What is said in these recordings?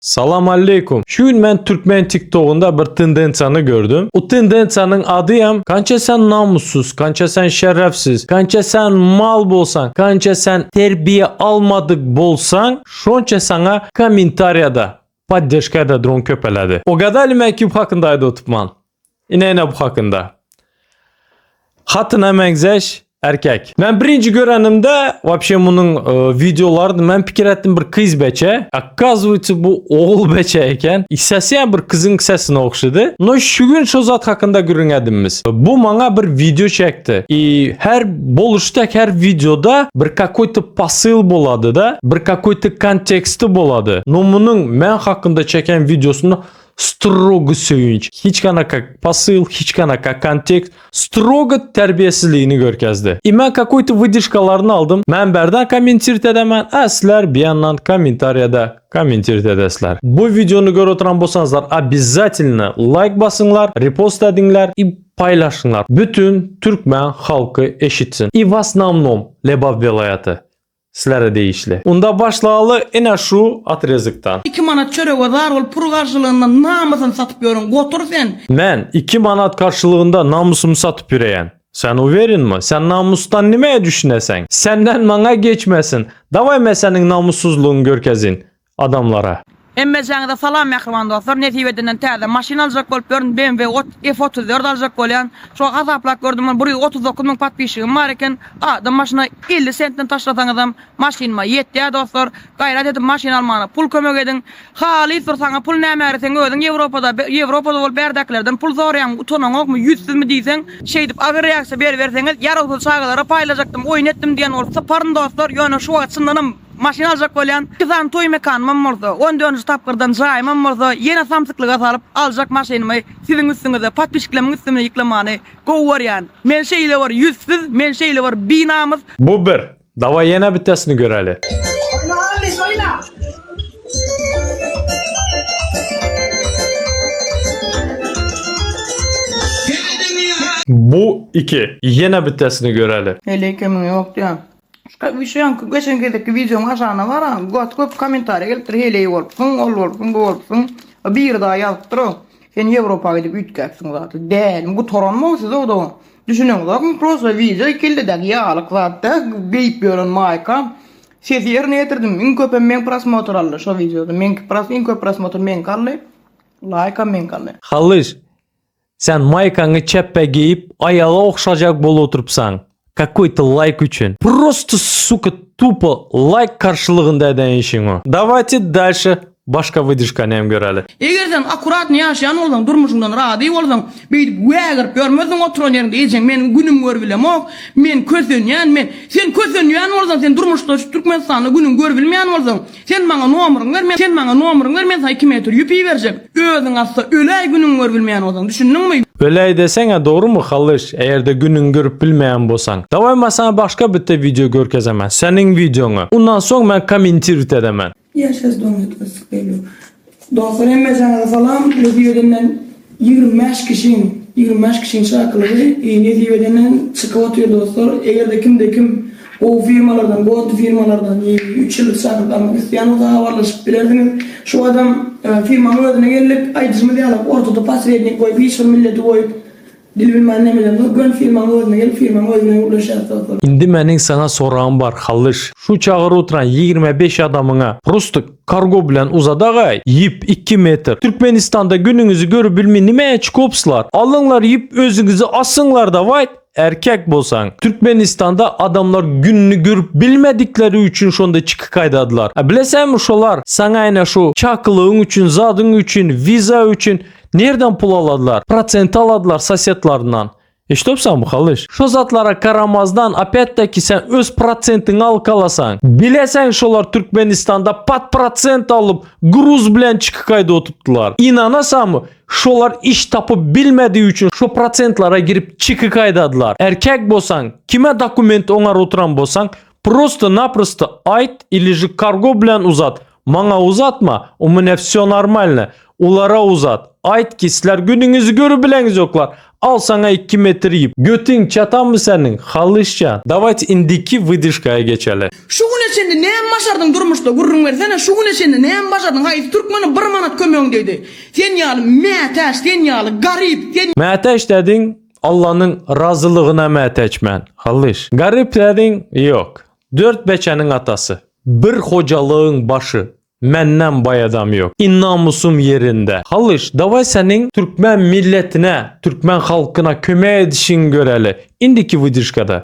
Salam aleykum. Şu gün ben Türkmen TikTok'unda bir tendensiyanı gördüm. O tendensiyanın adıyam kança sen namussuz, kança sen şerefsiz, kança sen mal bolsan, kança sen terbiye almadık bolsan, şonça sana komentariyada, поддержкада drone köpeledi. O kadar mektup hakkındaydı o tutman. İneyne bu hakkında. Hatına mengzeş erkek. Ben birinci görenimde вообще bunun videolarını ben fikir ettim bir kız beçe. Оказывается bu oğul beçe eken. İsesiyen bir kızın sesine okşadı. No şu gün şu zat hakkında görünedimiz. Bu bana bir video çekti. Her boluştak her videoda bir какой-то посыл boladı da. Bir какой-то konteksti boladı. No bunun men hakkında çeken videosunu strogo söyünç. Hiç kanaka посыл, hiç kanaka kontekst. Strogo terbiyesizliğini görkezdi. Ben какой-то выдержкаларını aldım. Ben berden kommentirt edemen. Sizler bir yandan kommentariyada kommentirt edesler. Bu videonu gör oturan bolsanızlar обязательно like basınlar, repost edinler, paylaşınlar. Bütün Türkmen halkı eşitsin. И в основном Lebap velayeti. Sizlere değişli. Onda başlayalı ene şu atrezikten. 2 manat çörek var ol pul karşılığında namusunu satıp yiyorsun. Götür sen. Men 2 manat karşılığında namusumu satıp yüreyen. Sen uverin mi? Sen namustan nimeye düşünesen? Senden bana geçmesin. Davay me senin namussuzluğun görkezin adamlara. Emmezangda salam mehriban dostlar. Netivedinden täze maşina alacak bolup görün BMW F34 alacak bolyan. Şu azaplak gördüm. Buraya 39 min patpişigim var eken. Adam maşina 50 sentten taşlatan adam maşinma yetti ya dostlar. Gayret edip maşina almana pul kömek edin. Hali sorsana pul nämersen ödün Evropada bol berdaklardan pul sorayan utonan ok mu 100 mi diysen şey dip agır reaksiya verseniz yarı sağlara paylaşacaktım oyun ettim diyen olsa parın dostlar yani şu açısından maşina alacak bolyan kızan toy mekanım morda 14. tapkırdan zaymam morda yine samsıklığa salıp alacak maşinamı sizin üstünüze patpişiklemin üstüne yıklamanı govar yani men şeyle var yüzsüz men şeyle var binamız Bu bir. Dava yine bitesini göreli. Bu 2. Yine bitesini göreli. hele kemin yok ya bir şey an geçen gedeki videom aşağına var ha got kop komentar gelip hele olsun olsun bu olsun bir daha yaptır sen Avrupa'ya gidip ütkäksin zaten değil bu toranma size o da düşünün bakın prosa video ikildi de yağlık zaten geyip görün mayka siz yerine getirdim min köpen men prasmotor aldı şu videoda men prasmotor men kallı like men kallı Halış. Sen maykanı çeppe giyip ayalı okşayacak bol oturupsan. Какой-то лайк için. Просто, сука, тупо лайк karşılığında eden işin o. Давайте дальше. Başka выдержка nem göreli. Eğer sen akurat ne yaşayan olsan durmuşundan rahat olsan bir güğer görmezsen oturan yerinde diyeceksin men günüm görbilem ok men kösönyen sen kösönyen olsan sen durmuşta Türkmenistan'da günüm görbilmeyen olsan sen bana numarını ver men sana 2 metre yüpeyi verecek özün asla öley günüm görbilmeyen olsan düşündün mü? Öyle desene doğru mu Halış? Eğer de günün görüp bilmeyen bolsan. Davay sana başka bir de video görkezemen. Senin videonu. Ondan sonra ben kommentirt edemen. Yaşas domates geliyor. Dostlar emmezana falan netiveden 25 kişinin şarkıları netiveden çıkıp atıyor dostlar. Eğer de kim o firmalardan, bu firmalardan 3 yıllık şarkı almak isteyen o da havarlaşıp bilirsiniz. Şu adam firmanın adına gelip aydısımı diye alıp ortada pasredini koyup hiç milleti koyup dil bilmem ne bilmem. Gön firmanın adına gelip firmanın adına ulaşıyor. Indi menin sana sorağım var Halış. Şu çağır oturan 25 adamına prosto kargo bilen uzadağay yip 2 metre. Türkmenistan'da gününüzü görüp bilmeyi nimeye çıkopslar. Alınlar yip özünüzü asınlar da vay. Erkek bolsan. Türkmenistan'da adamlar gününü görüp bilmedikleri için şonda çıkı kaydadılar. Bilesen mi şolar sana ayna şu çakılığın için, zadın için, viza için nereden pul aladılar? Prosent aladılar sosyetlarından. İşte bu Halış. Şu zatlara karamazdan apet'taki sen öz prosentini al kalasan. Bilesen şolar Türkmenistan'da pat prosent alıp gruz bilen çıkı kayda oturttular. İnanasam mı? Şolar iş tapıp bilmediği için şu prosentlara girip çıkı kaydadılar. Erkek bolsan, kime dokument onar oturan bolsan, просто-напросто ait или же kargo bilen uzat. Bana uzatma. O mene все нормально. Ulara uzat. Ait ki sizler gününüzü görü bileniz yoklar. Al sana 2 metre yiyip. Götün çatan mı senin? Halışcan. Давайте indiki выдержкaya geçelim. Şu güne sen de näme başardın durmuşda gurrun versene. Şu güne sen de näme başardın? Hayır Türkmen'e 1 manat kömöň dedi. Sen ýaly mätäş, sen ýaly garip, sen Mäteş dedin Allah'ın razılığına mäteçmen. Halış. Garip dedin yok. 4 beçenin atası. Bir hocalığın başı. Menden bay adam yok. İnnamusum yerinde. Halış, davay senin Türkmen milletine, Türkmen halkına kömeğe edişin göreli. İndiki выдержкада.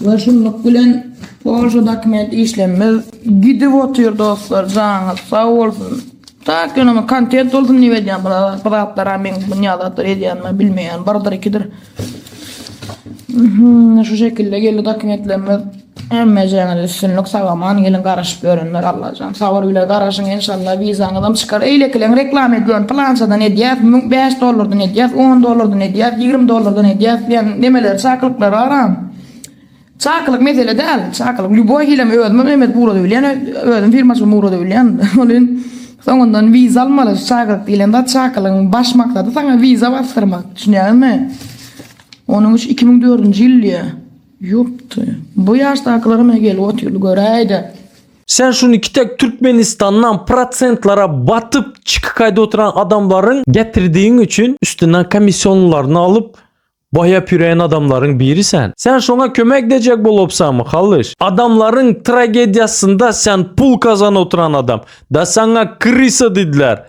Başımlık bilen Porsche dokument işlemez gidip oturuyor dostlar. Canınız sağ olsun. Tak ama kontent olsun ne edeceğim. Bıraklara men bunyalatır edeceğim bilmeyen. Bardır ikidir. Şu şekilde geldi dokumentlerimiz. Emme jana üstünlük sağlaman gelin karışıp görünler Allah'can. Sağır bile karışın inşallah vizanıdan çıkar. Eylekelen reklam ediyorsun. Plansadan ediyat. $5'dan ediyat. $10'dan ediyat. $20'dan ediyat. Yani demeler çakılıklar aram. Çakılık mesele değil. Çakılık. Lüboy hilem ödüm. Mehmet burada öyle. Ödüm firması burada öyle. Olin sonundan viza almalı. Çakılık değil. Da çakılığın başmakta da sana viza bastırmak. Düşünüyor musun? Onun için 2004 yıl ya. Yoktu. Bu yaştaklarıma gel oturuyor göreydi. Sen şunu iki tek Türkmenistan'dan prosentlara batıp çıkıkayda oturan adamların getirdiğin için üstünden komisyonlarını alıp bayap yüreğin adamların biri sen. Sen şuna kömek edecek bolopsan mı halış? Adamların tragediyasında sen pul kazan oturan adam. Da sana krisa dediler.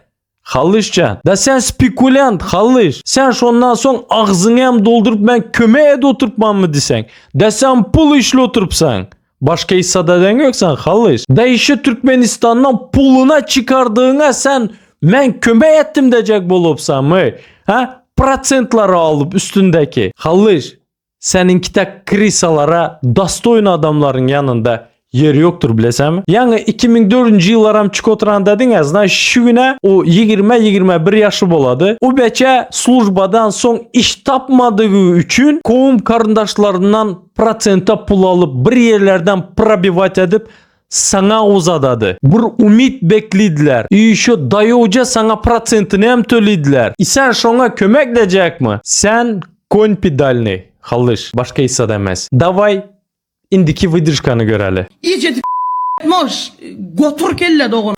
Halışcan. Da sen spekulant halış. Sen şondan son ağzını hem doldurup ben kömeğe de oturtmam mı desen. Da sen pul işle oturupsan. Başka hissada den yoksan halış. Da işi Türkmenistan'dan puluna çıkardığına sen men kömeğe ettim diyecek bolopsan mı? Ha? Prosentları alıp üstündeki. Halış. Seninki de krisalara dastoyun adamların yanında yeri yoktur bilesen mi? Yani 2004 yıllara çık oturan dedin azından şu güne o 20-21 yaşı boladı. O beçe slujbadan son iş tapmadığı için kovum karındaşlarından prosenta pul alıp bir yerlerden probivat edip sana uzadadı. Bir umit beklediler. Şu dayı hoca sana prosentini hem tölidiler. Sen şuna kömek edecek mi? Sen kon pedalini halış. Başka hissa demez. Davay indiki выдержканы göreli. İyice moş gotur kelle doğun.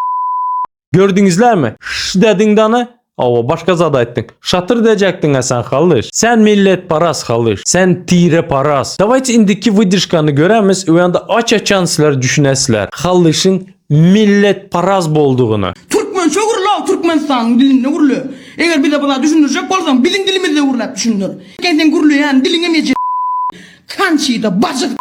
Gördünüzler mi? Şş dedin danı. Ava başka zada ettin. Şatır diyecektin sen halış. Sen millet paras halış. Sen tire paras. Davayt indiki выдержканы göremiz. O yanda açaçansılar düşünesler. Halışın millet paras bolduğunu. Türkmen çogurlav Türkmenistan dilinde gurlu. Eğer bir de bana düşündürecek bolsan bizim dilimizde gurlap düşündür. Kendin gurlu yani diline mece. Kançıydı bacık.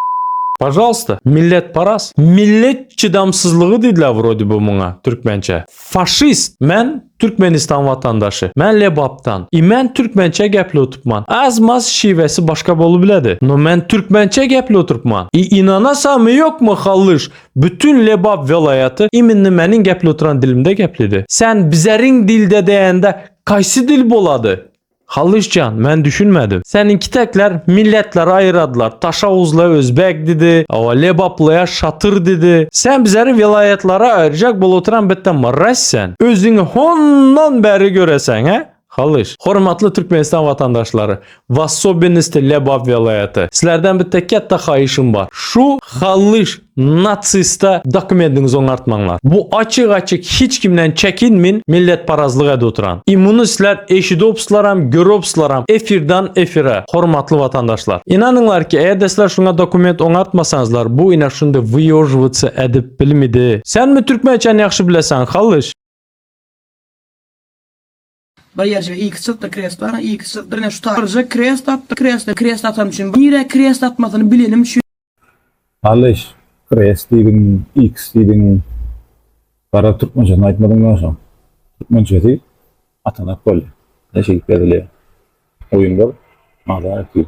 Пожалуйста, millet paras. Millet çıdamsızlığı dediler vроде bu buna Türkmençe. Faşist. Men Türkmenistan vatandaşı. Men Lebap'tan. Men Türkmençe gepli oturtman. Azmaz şivesi başka bolu biledi. No men Türkmençe gepli oturtman. İnanasam mı yok mu halış? Bütün Lebap velayatı iminni menin gepli oturan dilimde geplidi. Sen bizerin dilde deyende kaysi dil boladı? Halışcan ben düşünmedim. Seninki tekler milletler ayıradılar. Taşavuzla Özbek dedi. Ava Lebaplıya Şatır dedi. Sen bizleri vilayetlara ayıracak bol oturan betten marraş sen. Özünü hondan beri göresen he? Halış. Hormatlı Türkmenistan vatandaşları. Vassobiniste Lebap vilayeti. Sizlerden bir tek katta xayışım var. Şu halış natsista dokumentinizi onartmanlar. Bu açık hiç kimden çekinmin millet parazlığı ede oturan. İmunu sizler eşidopslaram, göropslaram. Efirden efire. Hormatlı vatandaşlar. İnanınlar ki eğer desler şuna dokument onartmasanızlar bu ina şunda vyojvıtsı edip bilmidi. Sen mi Türkmençen yaxşı bilesen halış? Bir yerce ilk sıktı krest var. İlk sıktı ne şu tarıcı krest attı. Krest atan için. Nire krest atmasını bilelim şu. Halış, Kres dedin, X dedin. Para Türkmençe aytmadın mı hocam? Türkmençe değil, atanak böyle. Ne şey bedeli. Oyun var, mağda yapıyor.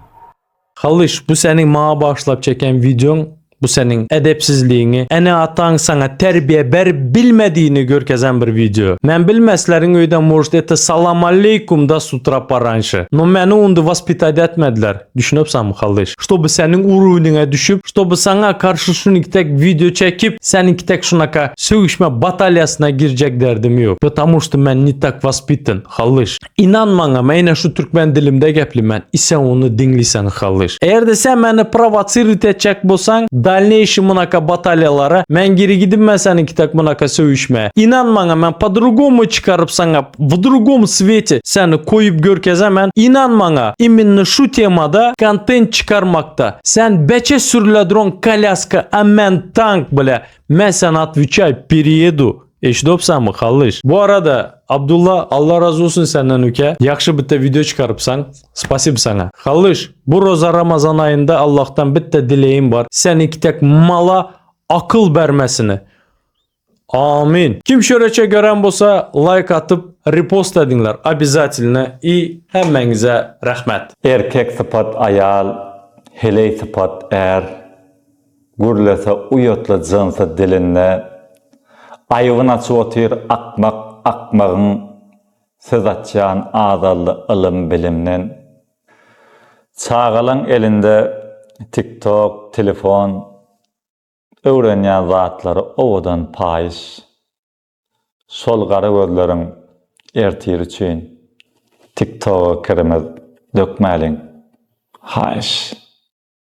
Halış bu senin mağa başlap çeken videon Bu senin edepsizliğini, ene atan sana terbiye berip bilmediğini görkezen bir video. Men bilmeslerin öyden murst eti salam aleykum da sutra paranşı. No meni undu vaspitad etmediler. Düşünüpsan mı kardeş? Чтобы senin uruğuna düşüp, чтобы sana karşı şunikitek video çekip, senikitek şunaka sövüşme batalyasına girecek derdim yok. Потому что men не так воспитан, kardeş. İnan bana, meyne şu Türkmen dilimde gepli men. Isen onu dinlisen kardeş. Eğer de sen beni provosirit edecek bolsan, dальнейший mınaka batalyalara men geri gidip ben senikitek mınaka sövüşmeye. İnan bana, men по-другому çıkarıp sana в другом свете seni koyup görkezemem. İnan bana, именно şu temada kontent çıkarmakta. Sen beçe sürüledron коляска, а мен tank bile. Men sana отвечаю, перееду. Eşdopsan mı kardeş? Bu arada Abdullah, Allah razı olsun senden ülke. Yakşı bitte video çıkarıpsan. Spasibo sana. Kardeş, bu roza Ramazan ayında Allah'tan bitte dileğim var. Sen iki tek mala akıl vermesini. Amin. Kim şöreçe gören bolsa like atıp repost edinler. Обязательно. И hemmenize rahmet. Erkek sıfat ayal, hele sıfat er, gürlese uyotla zınsa dilinle, ayıvın açı otur akmağın, söz açacağın azallı ılım bilimden, çağılan elinde TikTok, telefon, öğrenyen zatları ovadan payış, solgarı gözlerin ertir için TikTok'a kirmez dökmelin. Hayş.